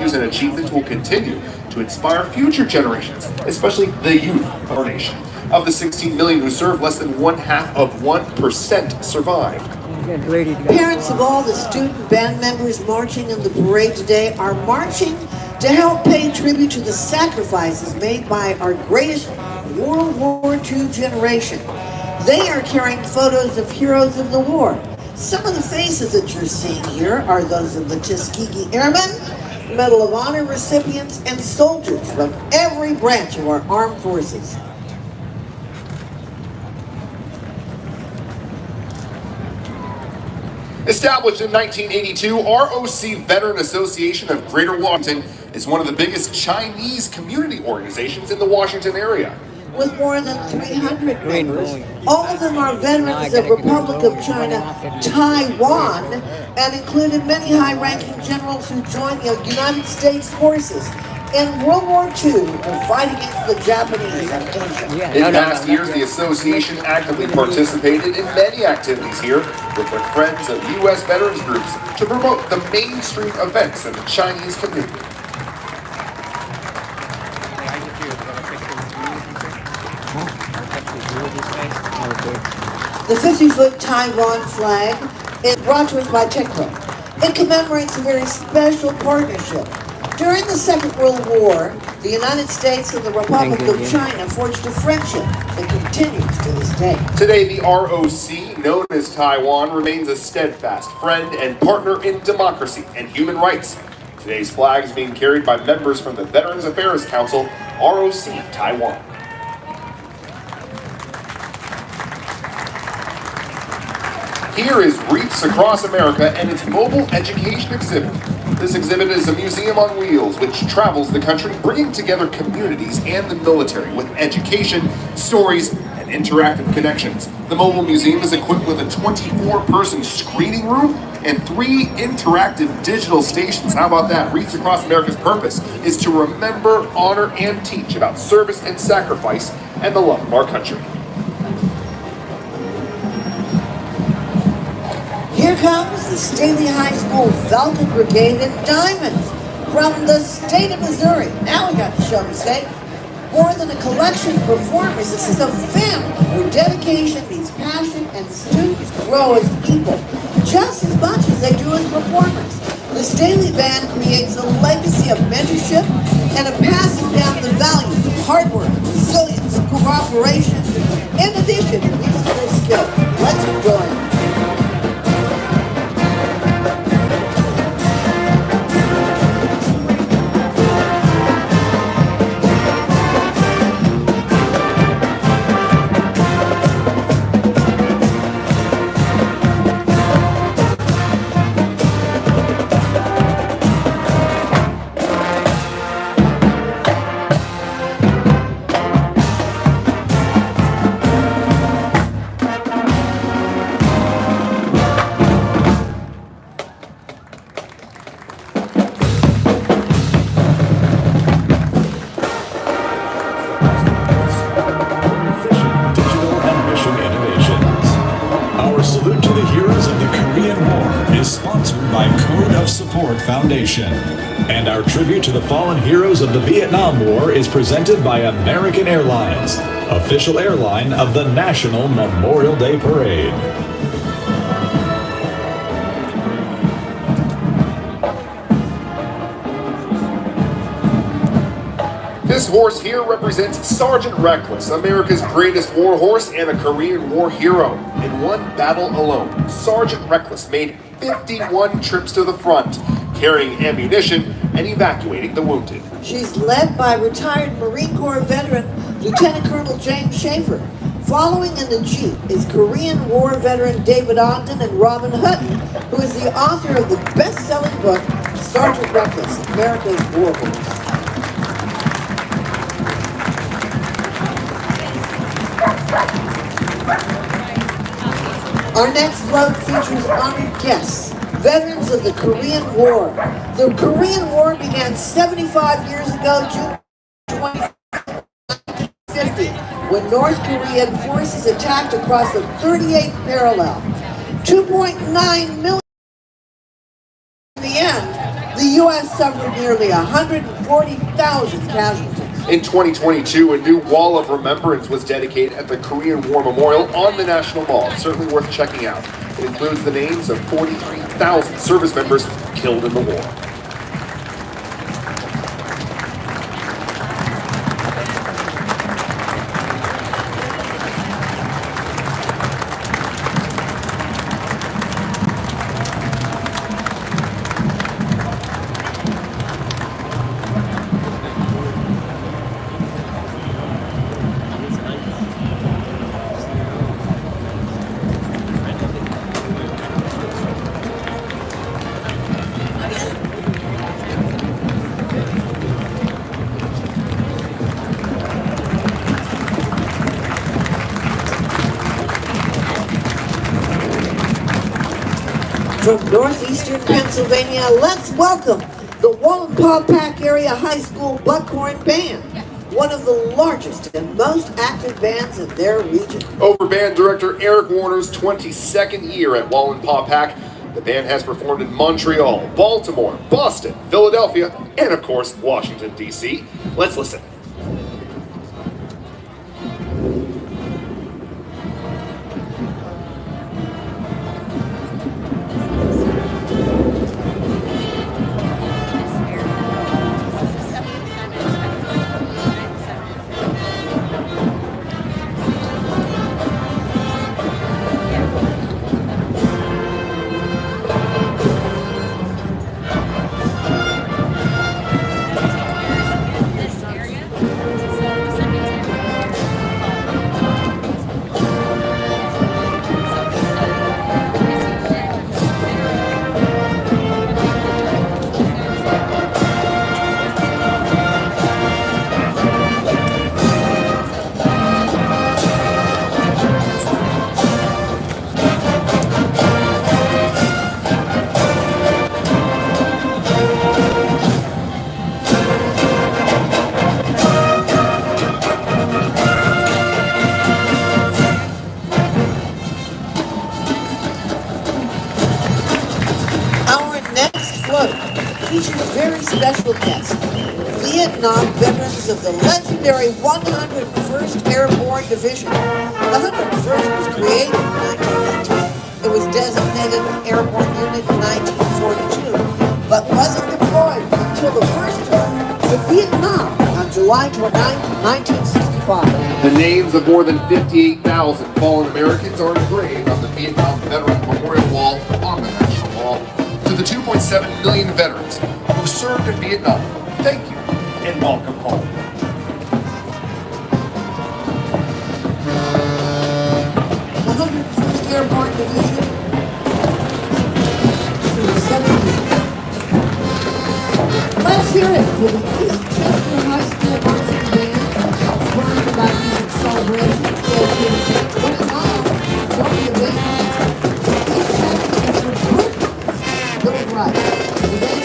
values and achievements will continue to inspire future generations, especially the youth of our nation. Of the 16 million who served, less than 0.5% survived. Parents of all the student band members marching in the parade today are marching to help pay tribute to the sacrifices made by our greatest World War II generation. They are carrying photos of heroes of the war. Some of the faces that you're seeing here are those of the Tuskegee Airmen, Medal of Honor recipients, and soldiers from every branch of our armed forces. Established in 1982, ROC Veteran Association of Greater Washington is one of the biggest Chinese community organizations in the Washington area. With more than 300 members, all of them are veterans of Republic of China, Taiwan, and included many high-ranking generals who joined the United States forces in World War II to fight against the Japanese and Asia. In past years, the association actively participated in many activities here with the Friends of U.S. Veterans Groups to promote the mainstream events in the Chinese community. The 50-foot Taiwan flag is brought to us by TechPro. It commemorates a very special partnership. During the Second World War, the United States and the Republic of China forged a friendship that continues to this day. Today, the ROC, known as Taiwan, remains a steadfast friend and partner in democracy and human rights. Today's flag is being carried by members from the Veterans Affairs Council, ROC Taiwan. Here is Wreaths Across America and its mobile education exhibit. This exhibit is a museum on wheels which travels the country, bringing together communities and the military with education, stories, and interactive connections. The mobile museum is equipped with a 24-person screening room and 3 interactive digital stations. How about that? Wreaths Across America's purpose is to remember, honor, and teach about service and sacrifice and the love of our country. Here comes the Staley High School Falcon Brigade in Diamonds from the state of Missouri. Now we got the show to say. More than a collection of performers, this is a family where dedication meets passion and students grow as people just as much as they do as performers. The Staley Band creates a legacy of mentorship and of passing down the values of hard work, resilience, cooperation, in addition to musical skills. Let's enjoy it. Foundation. And our tribute to the fallen heroes of the Vietnam War is presented by American Airlines, official airline of the National Memorial Day Parade. This horse here represents Sergeant Reckless, America's greatest war horse and a Korean War hero. In one battle alone, Sergeant Reckless made 51 trips to the front, carrying ammunition and evacuating the wounded. She's led by retired Marine Corps veteran Lieutenant Colonel James Schaefer. Following in the Jeep is Korean War veteran David Ogden and Robin Hutton, who is the author of the best-selling book, Sergeant Reckless, America's War Horse. Our next float features honored guests, veterans of the Korean War. The Korean War began 75 years ago, June 20, 1950, when North Korean forces attacked across the 38th parallel. 2.9 million. In the end, The U.S. suffered nearly 140,000 casualties. In 2022, a new wall of remembrance was dedicated at the Korean War Memorial on the National Mall. It's certainly worth checking out. It includes the names of 43,000 service members killed in the war. From northeastern Pennsylvania, let's welcome the Wallenpaupack Area High School Buckhorn Band, one of the largest and most active bands in their region. Over band director Eric Warner's 22nd year at Wallenpaupack, the band has performed in Montreal, Baltimore, Boston, Philadelphia, and of course, Washington, D.C. Let's listen. Features very special guests, Vietnam veterans of the legendary 101st Airborne Division. The 101st was created in 1919. It was designated an airborne unit in 1942, but wasn't deployed until the first tour to Vietnam on July 29, 1965. The names of more than 58,000 fallen Americans are engraved on the Vietnam Veteran Memorial Wall on the National Mall. To the 2.7 million veterans who served in Vietnam, thank you and welcome home. The 101st Airborne Division to the 70th. Let's hear it for the East Chester High School Marching Band, inspired by music celebrations, located just 20 miles from the event. East Chester is for birthdays. Little right. The band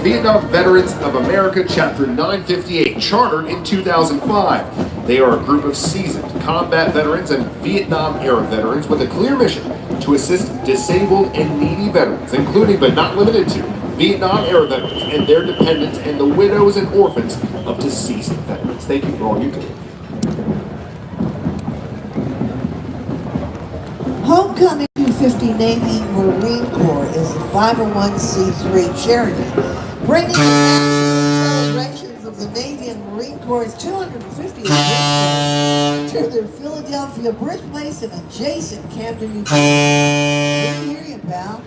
Vietnam Veterans of America Chapter 958, chartered in 2005. They are a group of seasoned combat veterans and Vietnam-era veterans with a clear mission to assist disabled and needy veterans, including but not limited to Vietnam-era veterans and their dependents and the widows and orphans of deceased veterans. Thank you for all you do. Homecoming 250 Navy Marine Corps is a 501c3 charity bringing the national celebrations of the Navy and Marine Corps' 250th birthday to their Philadelphia birthplace and adjacent Camden, New Jersey. Good to hear you, pal.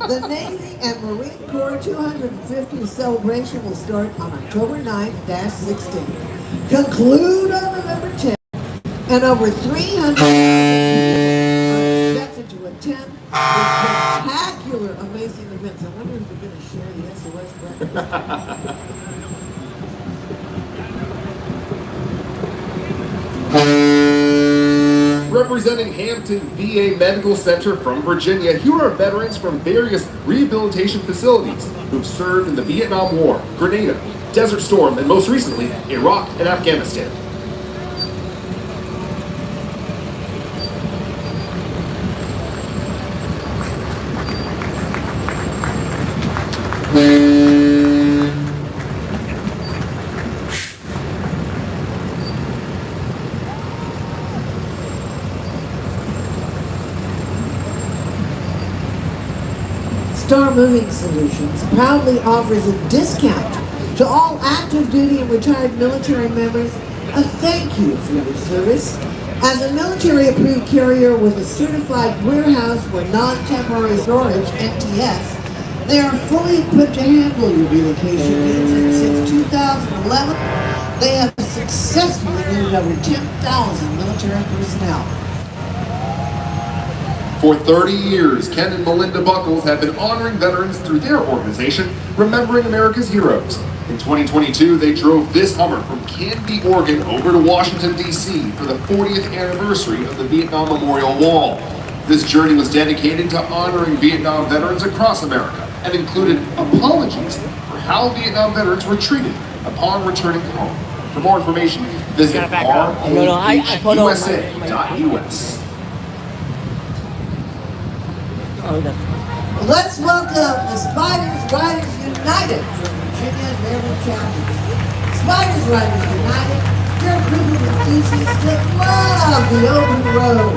The Navy and Marine Corps 250th celebration will start on October 9th-16th. conclude on November 10th, and over 300 people are expected to attend this spectacular, amazing event. I wonder if we're going to share the SOS breakfast. Representing Hampton VA Medical Center from Virginia, here are veterans from various rehabilitation facilities who've served in the Vietnam War, Grenada, Desert Storm, and most recently, Iraq and Afghanistan. Star Moving Solutions proudly offers a discount to all active duty and retired military members. A thank you for your service. As a military approved carrier with a certified warehouse for non-temporary storage, NTS, they are fully equipped to handle your relocation needs, and since 2011, they have successfully moved over 10,000 military personnel. For 30 years, Ken and Melinda Buckles have been honoring veterans through their organization, Remembering America's Heroes. In 2022, they drove this Hummer from Canby, Oregon over to Washington, D.C. for the 40th anniversary of the Vietnam Memorial Wall. This journey was dedicated to honoring Vietnam veterans across America and included apologies for how Vietnam veterans were treated upon returning home. For more information, visit rohusa.us. Let's welcome the Spiders Riders United from Virginia and Maryland chapters. Spiders Riders United, you're a group of enthusiasts that love the open road.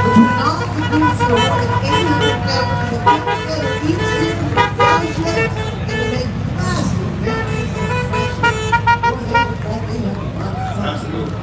Between all the groups of more than 800 members that come together each year for fellowship and to make massive memories and friendships. Go ahead and let me have a lot of fun. Absolutely.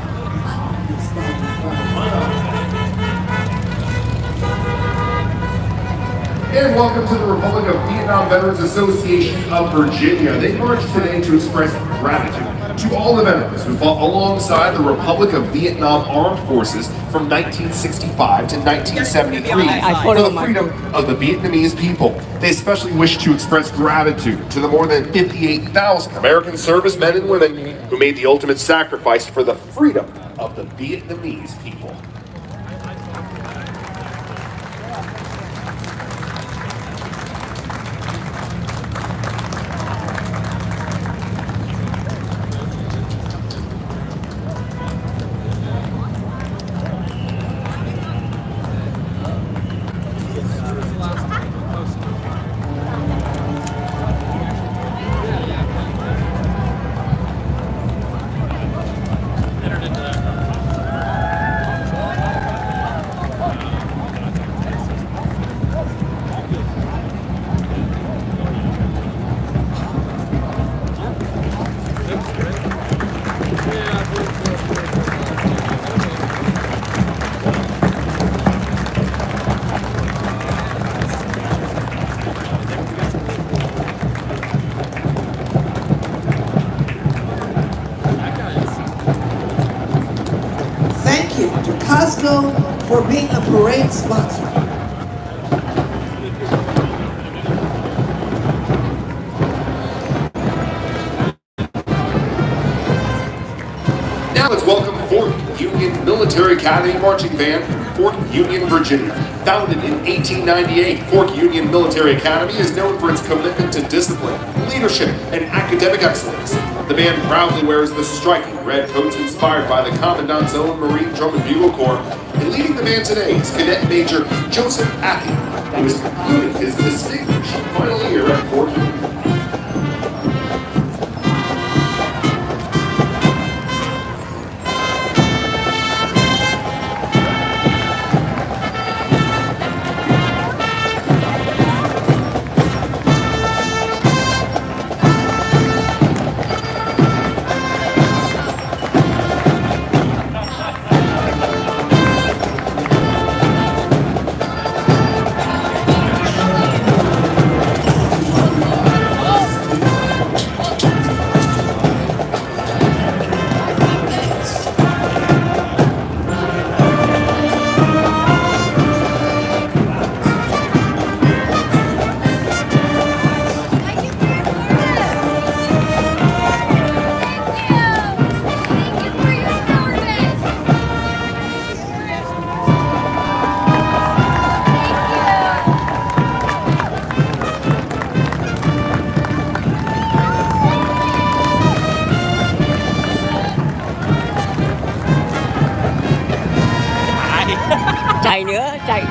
And welcome to the Republic of Vietnam Veterans Association of Virginia. They marched today to express gratitude to all the veterans who fought alongside the Republic of Vietnam Armed Forces from 1965 to 1973 for the freedom of the Vietnamese people. They especially wish to express gratitude to the more than 58,000 American servicemen and women who made the ultimate sacrifice for the freedom of the Vietnamese people. Thank you to Costco for being a parade sponsor. Now let's welcome Fort Union Military Academy Marching Band from Fort Union, Virginia. Founded in 1898, Fort Union Military Academy is known for its commitment to discipline, leadership, and academic excellence. The band proudly wears the striking red coats inspired by the Commandant's own Marine Drum and Bugle Corps. And leading the band today is Cadet Major Joseph Ackey, who is concluding his distinguished final year at Fort Union. chạy nữa, chạy.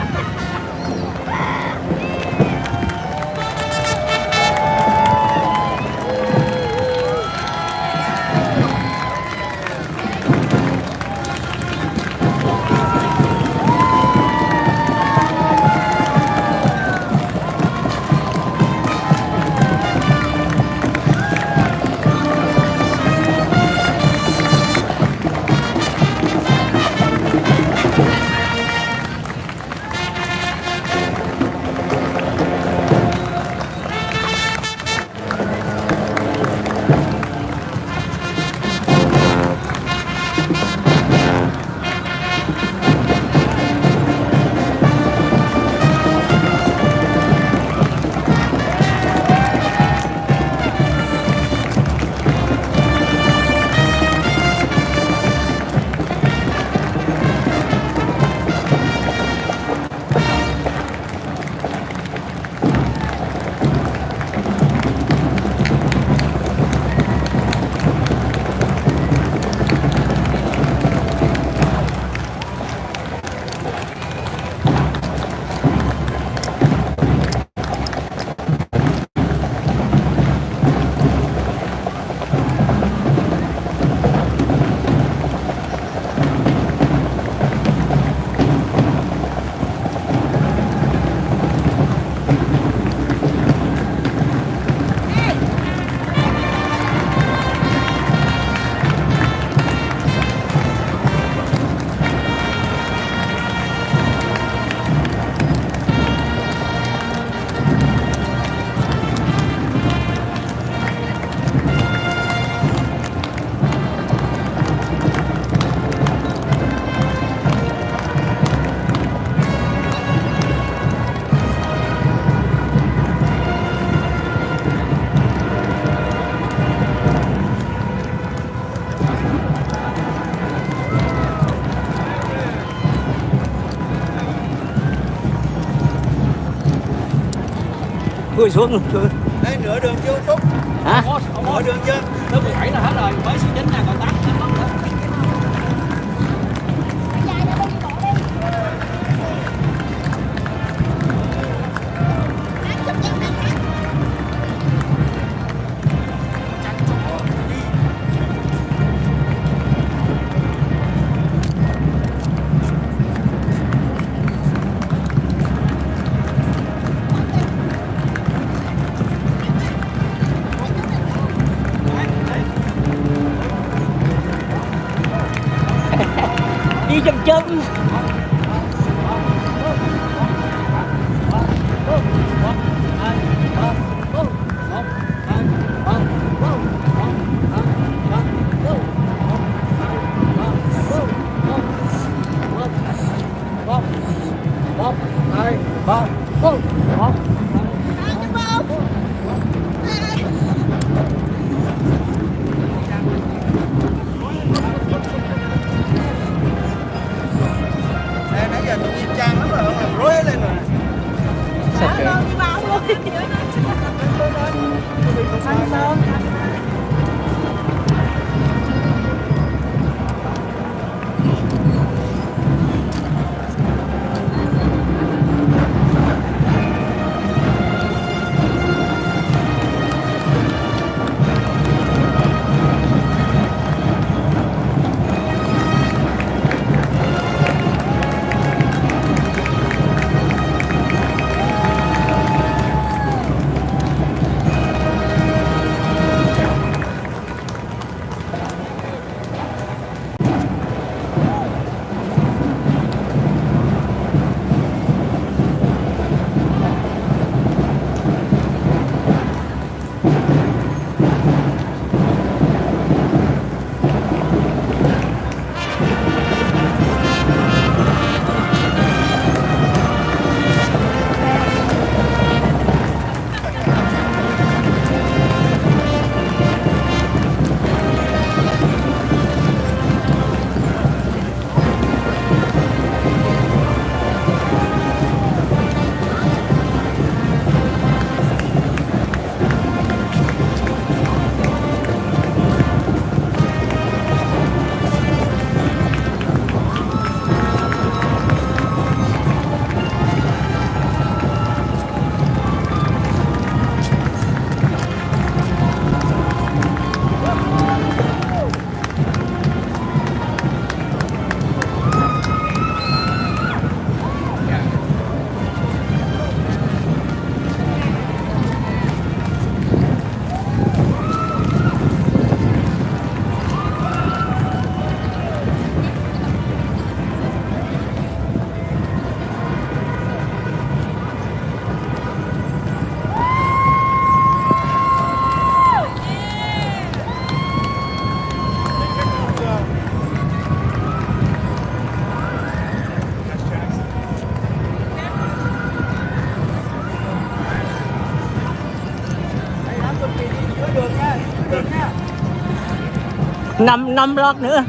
Vui xuống luôn. Đây nửa đường chưa Phúc? Hả? Nửa đường chưa? Lớp 17 là hết rồi, mới số 9 là còn 8 nữa. Đi chậm chậm. Đây nãy giờ tôi nghiêm trang lắm rồi, làm rối lên rồi. Sắp rồi. năm lót nữa.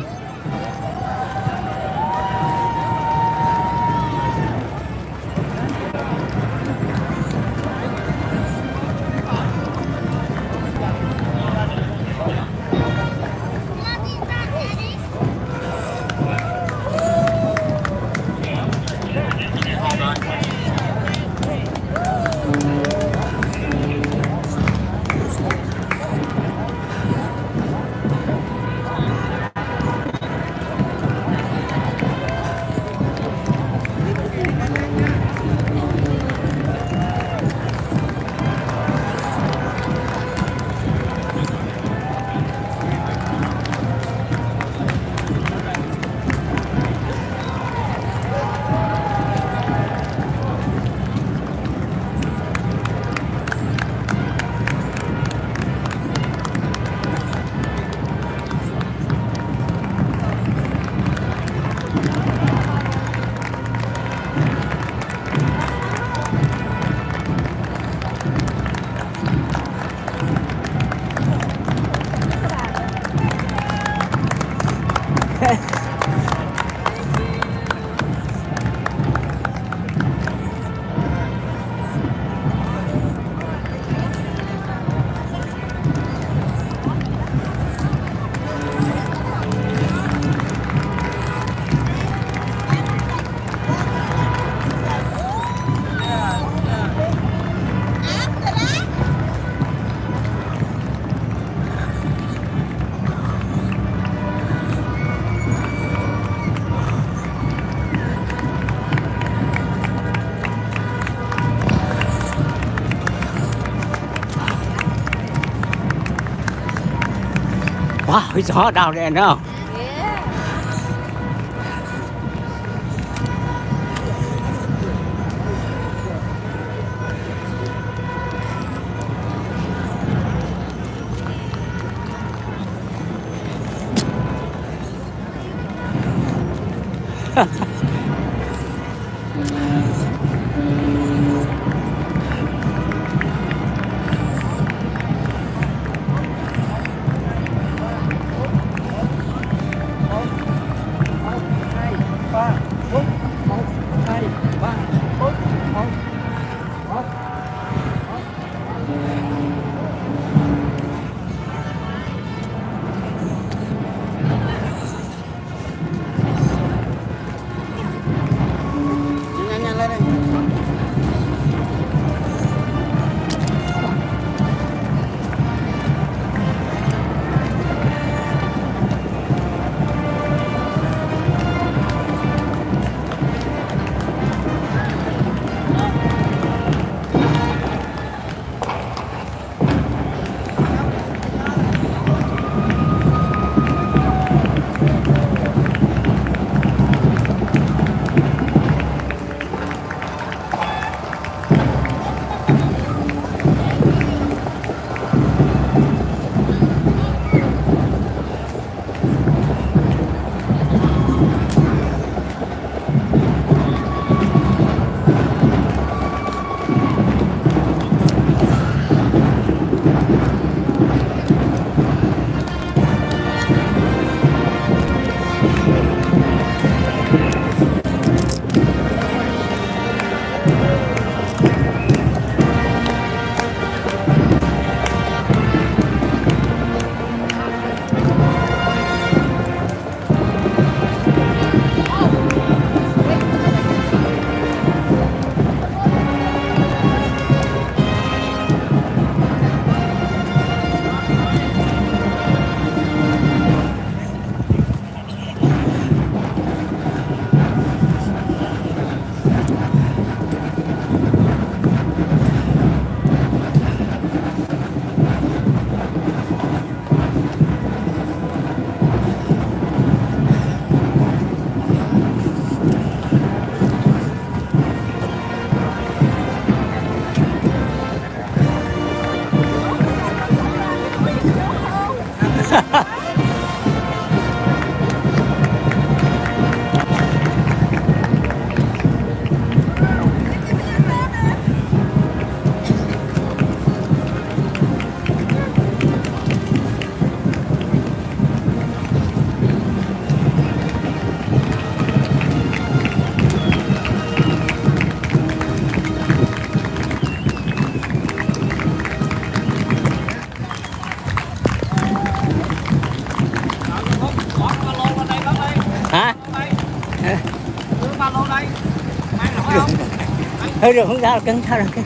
Wow, it's hot down there now. Đưa ba lô đây. Mang nổi không? Thôi được không sao cưng sao được.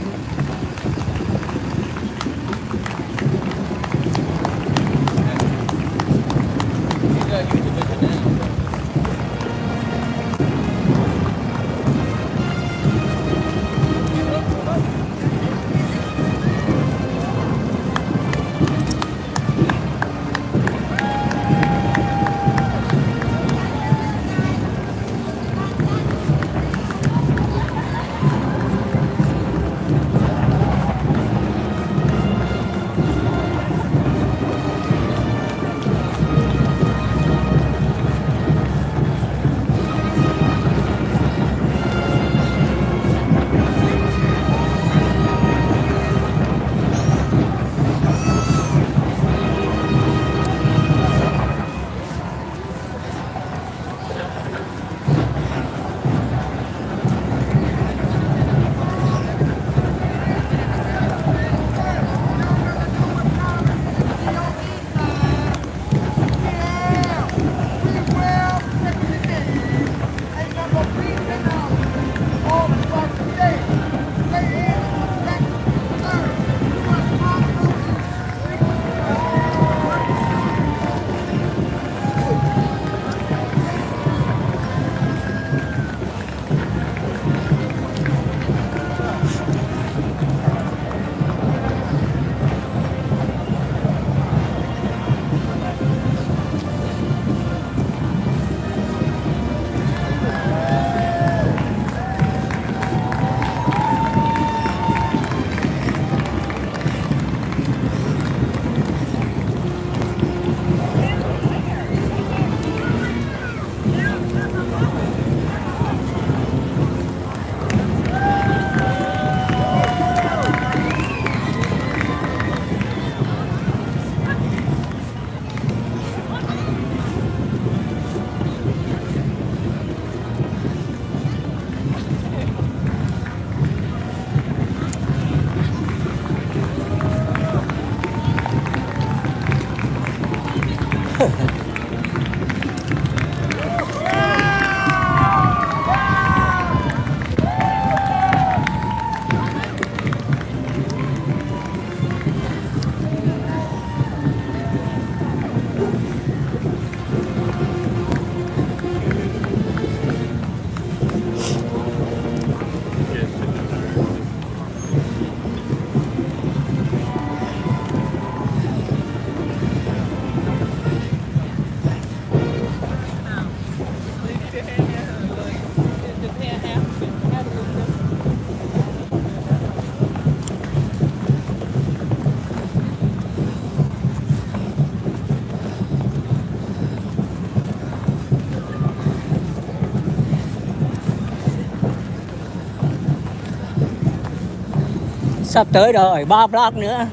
Sắp tới rồi, 3 block nữa.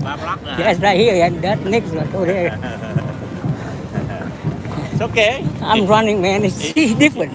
3 block nữa. Yes, right here and that next one over there. It's okay. I'm running, man. It's different.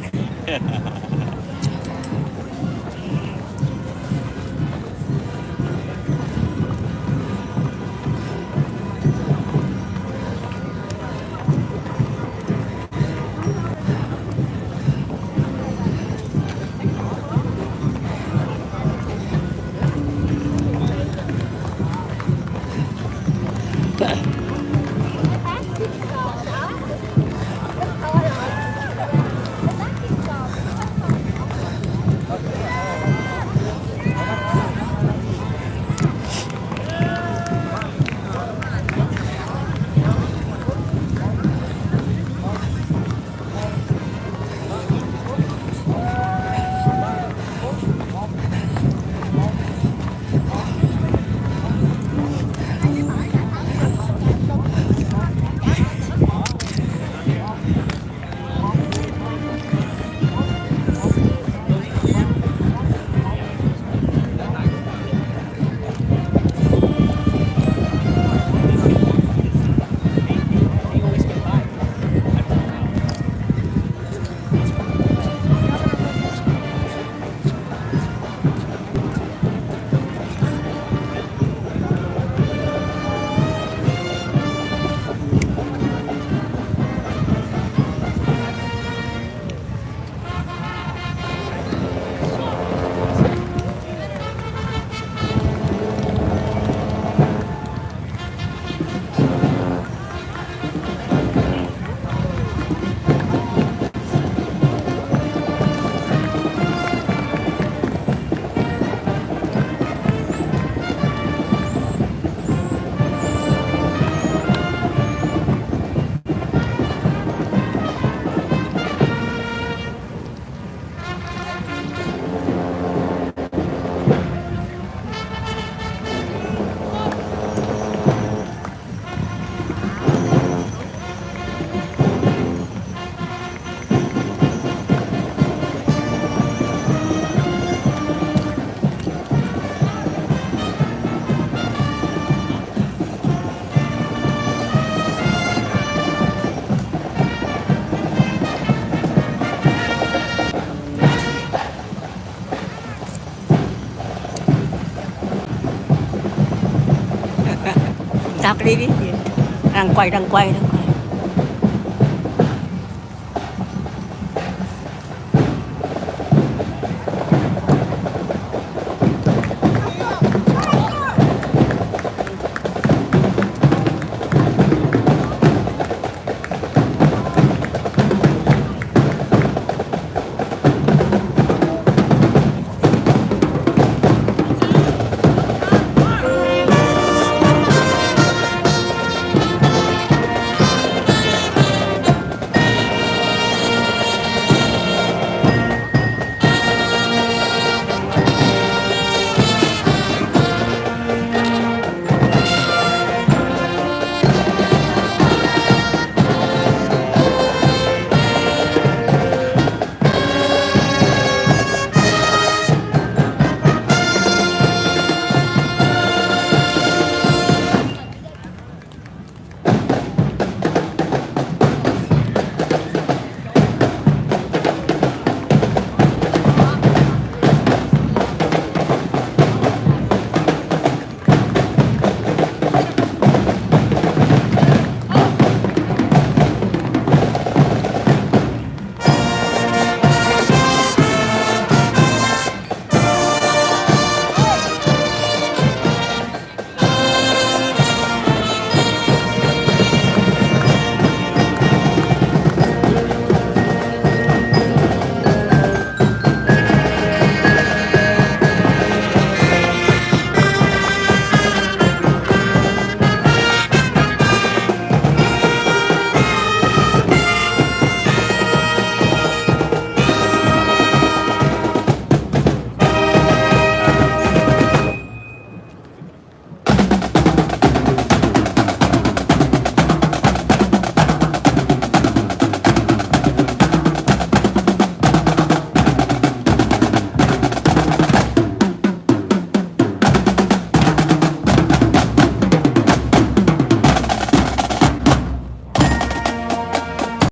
đi đi, đang quay đó.